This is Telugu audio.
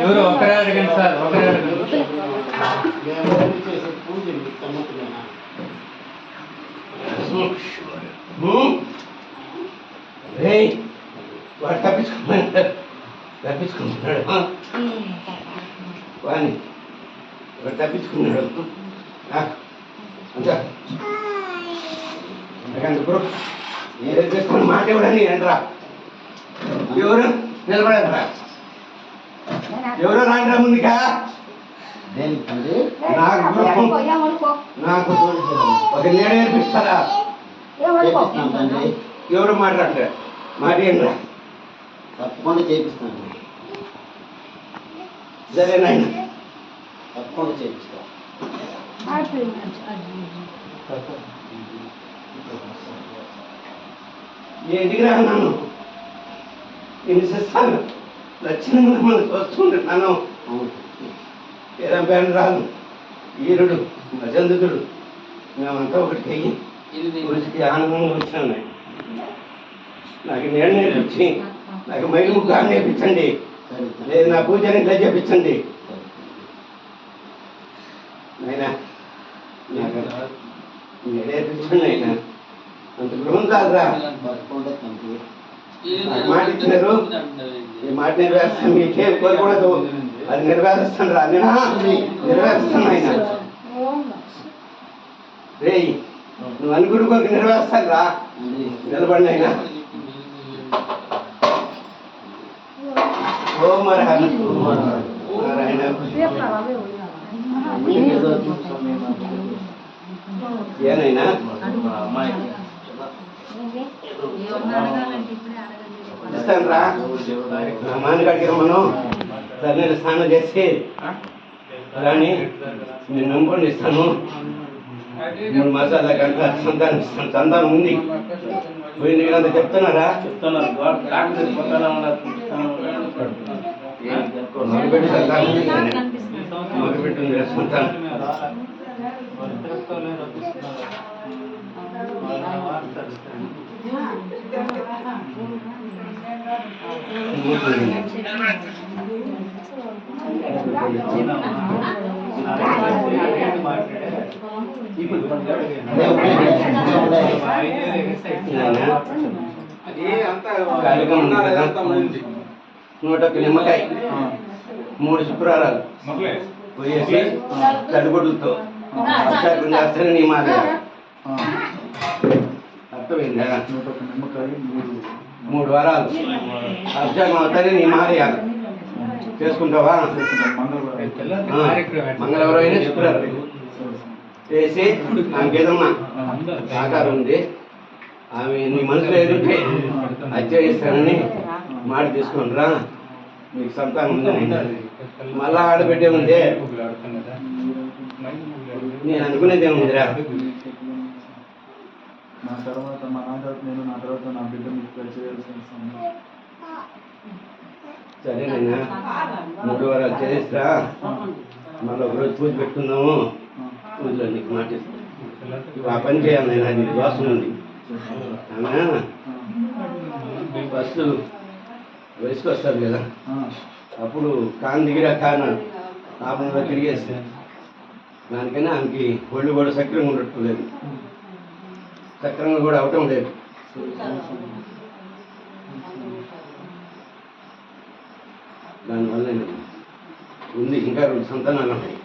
ఎవరు ఒకరే అడగండి సార్, ఒకరే అడగండి. వాడు తప్పించుకున్నాడు వాణి వాడు తప్పించుకున్నాడు అంతా ఏదో చేసుకుని మాట ఇవ్వడని ఏంట్రా ఎవరు నిలబడరా ఎవరో రాండ్రా ముందుగా నాకు ఒక నీడ నేర్పిస్తారా ఎవరు మాట్లాడరా మాట ఏంట్రా తప్పకుండా చేపిస్తాను సరే నాయన తప్పకుండా చేపిస్తా ఇంటికి రాను నేను చేస్తాను లక్షణంగా మనం చూస్తుంటాను పేరం రాను ఈరుడు అజందుడు మేమంతా ఒకటి అయ్యి గుడికి ఆనందంగా వచ్చాను. నాకు నేను నేర్పించి నాకు మైలు ముగ్గు నేర్పించండి, లేదు నా పూజని ఇట్లా చేపించండి నాయన. నేర్పించండి ఆయన, అంత గృహం కాదురా. మాట ఇచ్చినారు, ఈ మాట నెరవేరుస్తాను. మీకే కోరకూడదు, అది నెరవేరుస్తాను రా. నెరవేరుస్తాను ఆయన. రే నువ్వు అనుకుని కొరకు నెరవేరుస్తాను రా. నిలబడి ఆయన. ఓ మరహన నారాయణ. ఏనైనా ఇస్తాను రా. మానగాడికి మనం సరైన స్నానం చేసి కానీ నేను నమ్ముకొని ఇస్తాను. 3 మాసాల గంట సంతానం ఇస్తాను. సంతానం ఉంది. పోయింది కదా చెప్తున్నారా? చెప్తున్నారు. మగబిడ్డ సంతానం మగబిడ్డ ఉంది సంతానం నూట ఒక్క నిమ్మకాయ 3 శుక్రవారాలు పోయేసి తడిగొడ్లతో అభిషేకం చేస్తారని నీ మాట అర్థమైందా? 3 వారాలు అభిషేకం అవుతారని నీ మారేయాలి. చేసుకుంటావా? మంగళవారం అయినా శుక్రవారం చేసి ఆమెకి ఏదమ్మా ఆకారం ఉంది, ఆమె నీ మనసులో ఏదుంటే అత్యయిస్తానని మాట తీసుకొని రా, నీకు సంతానం ఉందని. మళ్ళా ఆడబిడ్డే ఉంది, నేను అనుకునేది ఏముందిరా, నా తర్వాత మా నాన్న తర్వాత నేను, నా తర్వాత నా బిడ్డ మీకు చేయాల్సిన సమయం. సరేనైనా 3 వారాలు చేసిరా, మళ్ళీ ఒకరోజు పూజ పెట్టుకుందాము. పూజలో నీకు మాట ఇస్తాను, ఆ పని చేయాలి. అది దోషం ఉంది. ఫస్ట్ వయసుకు వస్తారు కదా, అప్పుడు కాన్ దిగిరా కాను ఆపణలో తిరిగేసి దానికైనా ఆమెకి ఒళ్ళు కూడా సక్రంగా ఉండట్లేదు, సక్రంగా కూడా అవటం లేదు. దానివల్ల ఉంది. ఇంకా 2 సంతానాలు ఉన్నాయి.